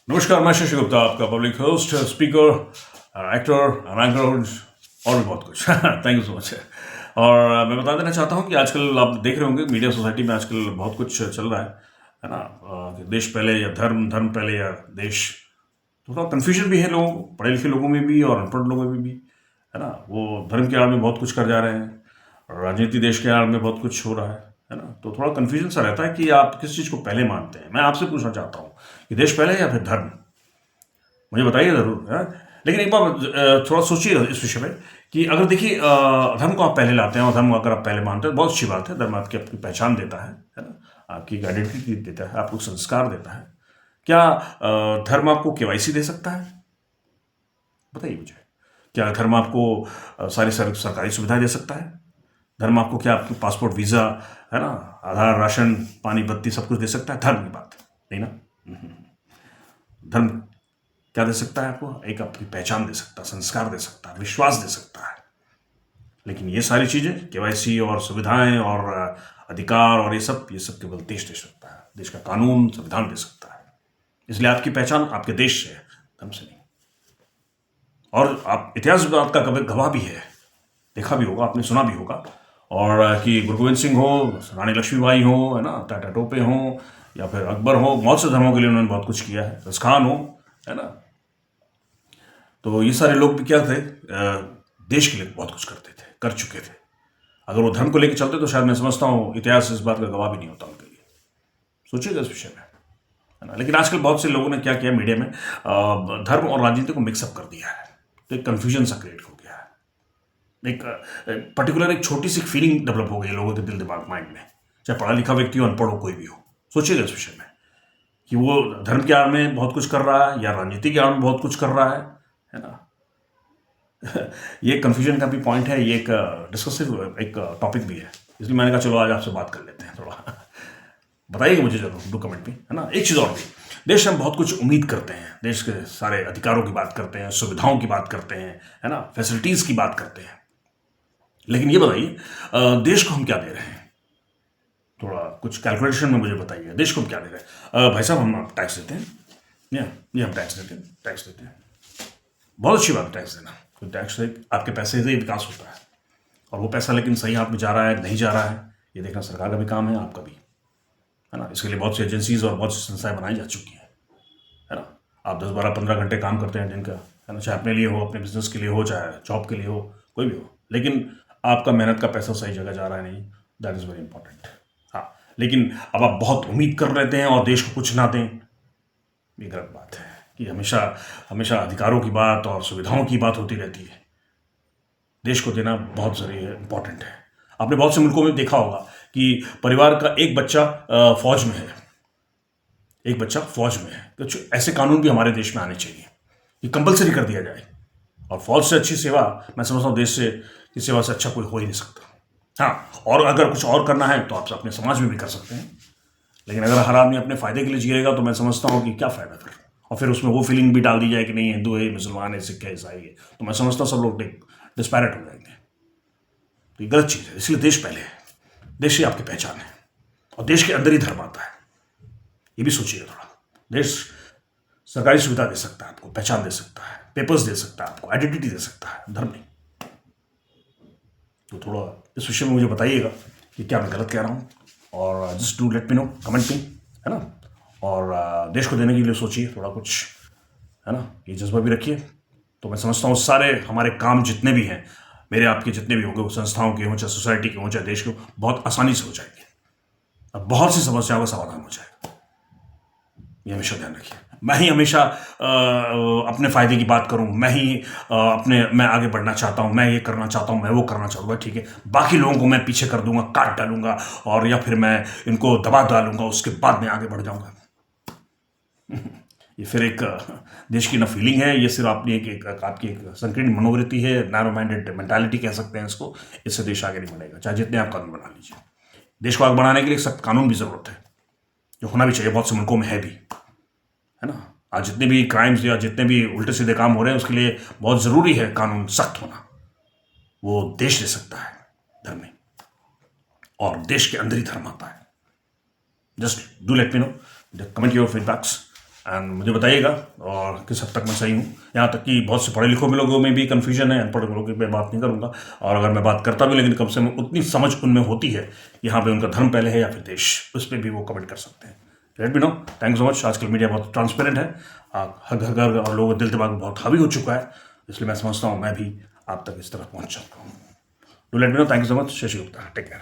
नमस्कार, मैं शशि गुप्ता, आपका public host, speaker, actor, anchor और भी बहुत कुछ। Thank you so much. और मैं बता देना चाहता हूँ कि आजकल आप देख रहे होंगे मीडिया सोसाइटी में आजकल बहुत कुछ चल रहा है ना। कि देश पहले या धर्म, धर्म पहले या देश। थोड़ा कन्फ्यूजन भी है लोगों को, पढ़े लिखे लोगों में भी और अनपढ़ लोगों में भी, है ना। वो धर्म के आड़ में बहुत कुछ कर जा रहे हैं और राजनीति देश के आड़ में बहुत कुछ हो रहा है ना। तो थोड़ा कन्फ्यूजन सा रहता है कि आप किस चीज़ को पहले मानते हैं। मैं आपसे पूछना चाहता हूँ कि देश पहले या फिर धर्म, मुझे बताइए ज़रूर, है। लेकिन एक बार थोड़ा सोचिए इस विषय में कि अगर देखिए धर्म को आप पहले लाते हैं और धर्म को अगर आप पहले मानते हैं तो बहुत अच्छी बात है। धर्म आपकी अपनी पहचान देता है ना, आपकी एक आइडेंटिटी देता है, आपको संस्कार देता है। क्या धर्म आपको केवाईसी दे सकता है? बताइए मुझे। क्या धर्म आपको सारी सरकारी सुविधाएं दे सकता है? धर्म आपको क्या आपको पासपोर्ट, वीज़ा, है ना, आधार, राशन, पानी, बत्ती सब कुछ दे सकता है? धर्म की बात नहीं ना। धर्म क्या दे सकता है आपको? एक आपकी पहचान दे सकता है, संस्कार दे सकता है, विश्वास दे सकता है। लेकिन ये सारी चीज़ें, केवाईसी और सुविधाएं और अधिकार और ये सब केवल देश दे सकता है। देश का कानून, संविधान दे सकता है। इसलिए आपकी पहचान आपके देश से है, धर्म से नहीं। और आप इतिहास बात का कभी गवाह भी है, देखा भी होगा, आपने सुना भी होगा। और कि गुरु गोविंद सिंह हो, रानी लक्ष्मीबाई हो, है ना, टाटा टोपे हो, या फिर अकबर हो, बहुत से धर्मों के लिए उन्होंने बहुत कुछ किया है। रस खान हो, है ना। तो ये सारे लोग भी क्या थे, देश के लिए बहुत कुछ करते थे, कर चुके थे। अगर वो धर्म को लेकर चलते तो शायद मैं समझता हूँ इतिहास इस बात का गवाह भी नहीं होता उनके लिए। सोचिएगा इस विषय में, है ना। लेकिन आजकल बहुत से लोगों ने क्या किया मीडिया में, धर्म और राजनीति को मिक्सअप कर दिया है। तो एक कन्फ्यूजन सा क्रिएट हो गया है। एक पर्टिकुलर एक छोटी सी फीलिंग डेवलप हो गई लोगों के दिल दिमाग माइंड में, चाहे पढ़ा लिखा व्यक्ति हो, अनपढ़ हो, कोई भी हो। सोचिएगा इस विषय में कि वो धर्म के आड़ में बहुत कुछ कर रहा है या राजनीति के आड़ में बहुत कुछ कर रहा है ना। ये कन्फ्यूजन का भी पॉइंट है, ये एक डिस्कसिव एक टॉपिक भी है। इसलिए मैंने कहा चलो आज आपसे बात कर लेते हैं थोड़ा। बताइएगा मुझे जरूर, डू कमेंट में, है ना। एक चीज़ और भी, देश से हम बहुत कुछ उम्मीद करते हैं, देश के सारे अधिकारों की बात करते हैं, सुविधाओं की बात करते हैं, है ना, फैसिलिटीज़ की बात करते हैं। लेकिन ये बताइए देश को हम क्या दे रहे हैं? थोड़ा कुछ कैलकुलेशन में मुझे बताइए, देश को हम क्या दे रहे हैं? भाई साहब, हम टैक्स देते हैं, ये हम टैक्स देते हैं, टैक्स देते हैं। बहुत अच्छी बात है टैक्स देना। तो टैक्स से आपके पैसे से ही विकास होता है। और वो पैसा लेकिन सही हाथ में जा रहा है, नहीं जा रहा है, ये देखना सरकार का भी काम है, आपका भी, है ना। इसके लिए बहुत सी एजेंसीज और बहुत सी संस्थाएं बनाई जा चुकी हैं, है ना। आप 10, 12, 15 घंटे काम करते हैं दिन का, है ना, चाहे अपने लिए हो, अपने बिजनेस के लिए हो, चाहे जॉब के लिए हो, कोई भी हो, लेकिन आपका मेहनत का पैसा सही जगह जा रहा है नहीं, दैट इज़ वेरी इंपॉर्टेंट। हाँ, लेकिन अब आप बहुत उम्मीद कर लेते हैं और देश को कुछ ना दें, ये गलत बात है। कि हमेशा हमेशा अधिकारों की बात और सुविधाओं की बात होती रहती है। देश को देना बहुत जरूरी है, इंपॉर्टेंट है। आपने बहुत से मुल्कों में देखा होगा कि परिवार का एक बच्चा फौज में है, एक बच्चा फौज में है। तो ऐसे कानून भी हमारे देश में आने चाहिए कि कंपलसरी कर दिया जाए। और फौज से अच्छी सेवा, मैं समझता हूँ देश से की सेवा से अच्छा कोई हो ही नहीं सकता। हाँ, और अगर कुछ और करना है तो आप अपने समाज में भी कर सकते हैं। लेकिन अगर हर आदमी अपने फायदे के लिए जिएगा तो मैं समझता हूँ कि क्या फायदा फिर। और फिर उसमें वो फीलिंग भी डाल दी जाए कि नहीं, हिंदू है, मुसलमान है, सिख है, ईसाई है, तो मैं समझता हूँ सब लोग डिस्पैरेट हो जाएंगे। तो ये गलत चीज़ है। इसलिए देश पहले है, देश ही आपकी पहचान है, और देश के अंदर ही धर्म आता है। ये भी सोचिएगा थोड़ा। देश सरकारी सुविधा दे सकता है आपको, पहचान दे सकता है, पेपर्स दे सकता है आपको, आइडेंटिटी दे सकता है, धर्म नहीं। तो थोड़ा इस विषय में मुझे बताइएगा कि क्या मैं गलत कह रहा हूँ, और just do let me no, comment में, है ना। और देश को देने के लिए सोचिए थोड़ा कुछ, है ना, ये जज्बा भी रखिए। तो मैं समझता हूँ सारे हमारे काम जितने भी हैं, मेरे आपके जितने भी होंगे, वो संस्थाओं के हों, चाहे सोसाइटी के हों, चाहे देश के हों, बहुत आसानी से हो जाएंगे। अब बहुत सी समस्याओं का समाधान हो जाएगा। ये हमेशा ध्यान रखिए। मैं ही हमेशा अपने फ़ायदे की बात करूं, मैं आगे बढ़ना चाहता हूं, मैं ये करना चाहता हूं, मैं वो करना चाहता हूँ, ठीक है, बाकी लोगों को मैं पीछे कर दूंगा, काट डालूंगा, और या फिर मैं इनको दबा डालूंगा, उसके बाद मैं आगे बढ़ जाऊंगा। ये फिर एक देश की ना फीलिंग है, ये सिर्फ अपनी आपकी एक संकीर्ण मनोवृत्ति है, नैरो माइंडेड मेंटालिटी कह सकते हैं इसको। इससे देश आगे नहीं बढ़ेगा, चाहे जितने आप कानून बना लीजिए। देश को आगे बढ़ाने के लिए सख्त कानून भी ज़रूरत है, जो होना भी चाहिए, बहुत से मुल्कों में है भी, है ना। आज जितने भी क्राइम्स या जितने भी उल्टे सीधे काम हो रहे हैं, उसके लिए बहुत ज़रूरी है कानून सख्त होना। वो देश दे सकता है, धर्म नहीं। और देश के अंदर ही धर्म आता है। Just do let me no, comment your feedbacks, and मुझे बताइएगा और किस हद तक मैं सही हूँ। यहाँ तक कि बहुत से पढ़े लिखों में लोगों में भी कन्फ्यूजन है, अनपढ़ लोगों की मैं बात नहीं करूँगा, और अगर मैं बात करता भी लेकिन कम से कम उतनी समझ उनमें होती है कि यहाँ पे उनका धर्म पहले है या फिर देश, उस पर भी वो कमेंट कर सकते हैं। Late me know. Thank you so much. आजकल मीडिया बहुत ट्रांसपेरेंट है, हर घर घर और लोगों के दिल दिमाग में बहुत हावी हो चुका है, इसलिए मैं समझता हूँ मैं भी आप तक इस तरह पहुँच सकता हूँ। Do let me know. Thank you so much. Shashi Gupta, take care.